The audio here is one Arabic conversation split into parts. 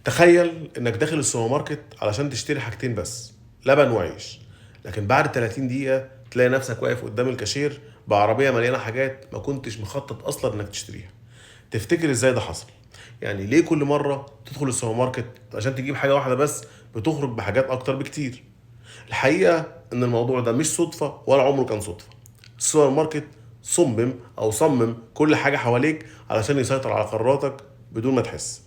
تخيل انك داخل السوبر ماركت علشان تشتري حاجتين بس، لبن وعيش. لكن بعد 30 دقيقة تلاقي نفسك واقف قدام الكاشير بعربية مليانة حاجات ما كنتش مخطط اصلا انك تشتريها. تفتكر ازاي ده حصل؟ يعني ليه كل مرة تدخل السوبر ماركت عشان تجيب حاجة واحدة بس بتخرج بحاجات اكتر بكتير؟ الحقيقة ان الموضوع ده مش صدفة ولا عمره كان صدفة. السوبر ماركت صمم كل حاجة حواليك علشان يسيطر على قراراتك بدون ما تحس.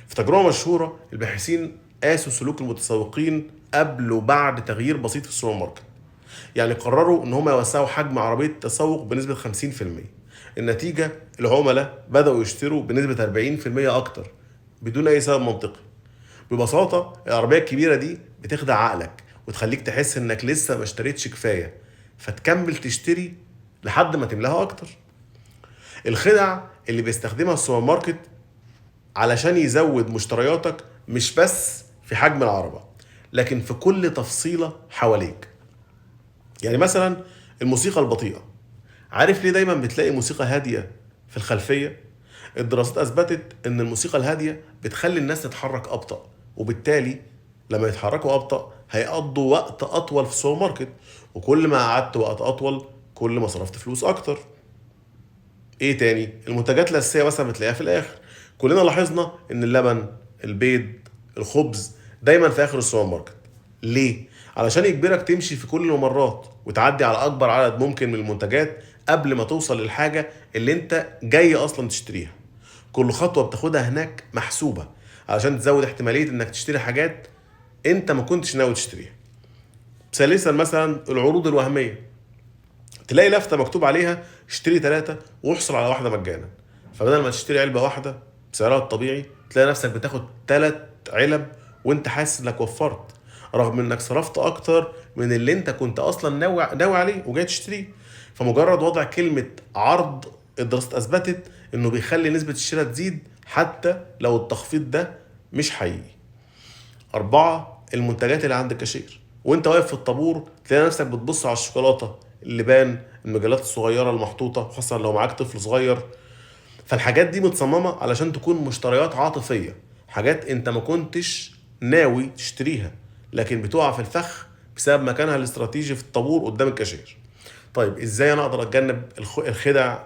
في تجربة مشهورة الباحثين قاسوا سلوك المتسوقين قبل وبعد تغيير بسيط في السوبر ماركت. يعني قرروا ان هم يوسعوا حجم عربية التسوق بنسبة 50%. النتيجة العملاء بدأوا يشتروا بنسبة 40% اكتر بدون اي سبب منطقي. ببساطة العربية الكبيرة دي بتخدع عقلك وتخليك تحس انك لسه ما اشتريتش كفاية، فتكمل تشتري لحد ما تملاها اكتر. الخدع اللي بيستخدمها السوبر ماركت علشان يزود مشترياتك مش بس في حجم العربة، لكن في كل تفصيلة حواليك. يعني مثلا الموسيقى البطيئة، عارف ليه دايما بتلاقي موسيقى هادية في الخلفية؟ الدراسات أثبتت إن الموسيقى الهادية بتخلي الناس تتحرك أبطأ، وبالتالي لما يتحركوا أبطأ هيقضوا وقت أطول في السوبر ماركت، وكل ما قعدت وقت أطول كل ما صرفت فلوس أكتر. ايه تاني؟ المنتجات الاساسيه مثلا بتلاقيها في الاخر. كلنا لاحظنا ان اللبن، البيض، الخبز دايما في اخر السوبر ماركت. ليه؟ علشان يجبرك تمشي في كل الممرات وتعدي على اكبر عدد ممكن من المنتجات قبل ما توصل للحاجه اللي انت جاي اصلا تشتريها. كل خطوه بتاخدها هناك محسوبه علشان تزود احتماليه انك تشتري حاجات انت ما كنتش ناوي تشتريها. ثالثا مثلا العروض الوهميه، تلاقي لفتة مكتوب عليها اشتري 3 واحصل على واحدة مجانا، فبدل ما تشتري علبة واحدة بسعرها الطبيعي تلاقي نفسك بتاخد 3 علب وانت حاسس انك وفرت، رغم انك صرفت اكتر من اللي انت كنت اصلا ناوي عليه وجاي تشتريه. فمجرد وضع كلمة عرض، الدراسات اثبتت انه بيخلي نسبة الشراء تزيد حتى لو التخفيض ده مش حقيقي. 4، المنتجات اللي عند الكاشير وانت واقف في الطابور تلاقي نفسك بتبص على الشوكولاتة، اللبان، المجلات الصغيرة المحطوطة خاصة لو معاك طفل صغير. فالحاجات دي متصممة علشان تكون مشتريات عاطفية، حاجات انت ما كنتش ناوي تشتريها لكن بتقع في الفخ بسبب مكانها الاستراتيجي في الطابور قدام الكاشير. طيب ازاي انا اقدر اتجنب الخدع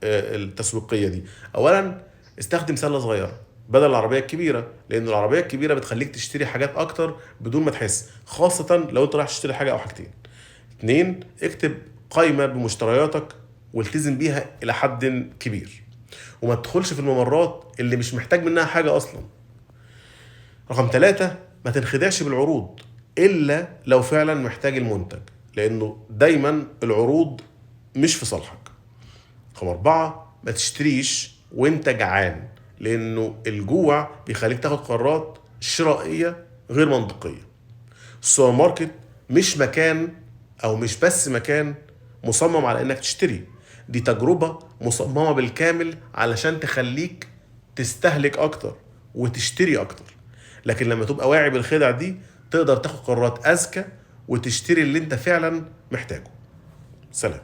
التسويقيه دي؟ اولا استخدم سله صغيره بدل العربيه الكبيره، لان العربيه الكبيره بتخليك تشتري حاجات اكتر بدون ما تحس، خاصه لو انت رايح تشتري حاجه او حاجتين. 2، اكتب قائمه بمشترياتك والتزم بيها الى حد كبير، وما تدخلش في الممرات اللي مش محتاج منها حاجه اصلا. رقم 3، ما تنخدعش بالعروض الا لو فعلا محتاج المنتج، لانه دايما العروض مش في صالحك. رقم 4، ما تشتريش وانت جعان، لانه الجوع بيخليك تاخد قرارات شرائية غير منطقية. السوبر ماركت مش مكان، او مش بس مكان مصمم على انك تشتري، دي تجربة مصممة بالكامل علشان تخليك تستهلك اكتر وتشتري اكتر. لكن لما تبقى واعي بالخدع دي تقدر تاخد قرارات اذكى وتشتري اللي انت فعلا محتاجه. سلام.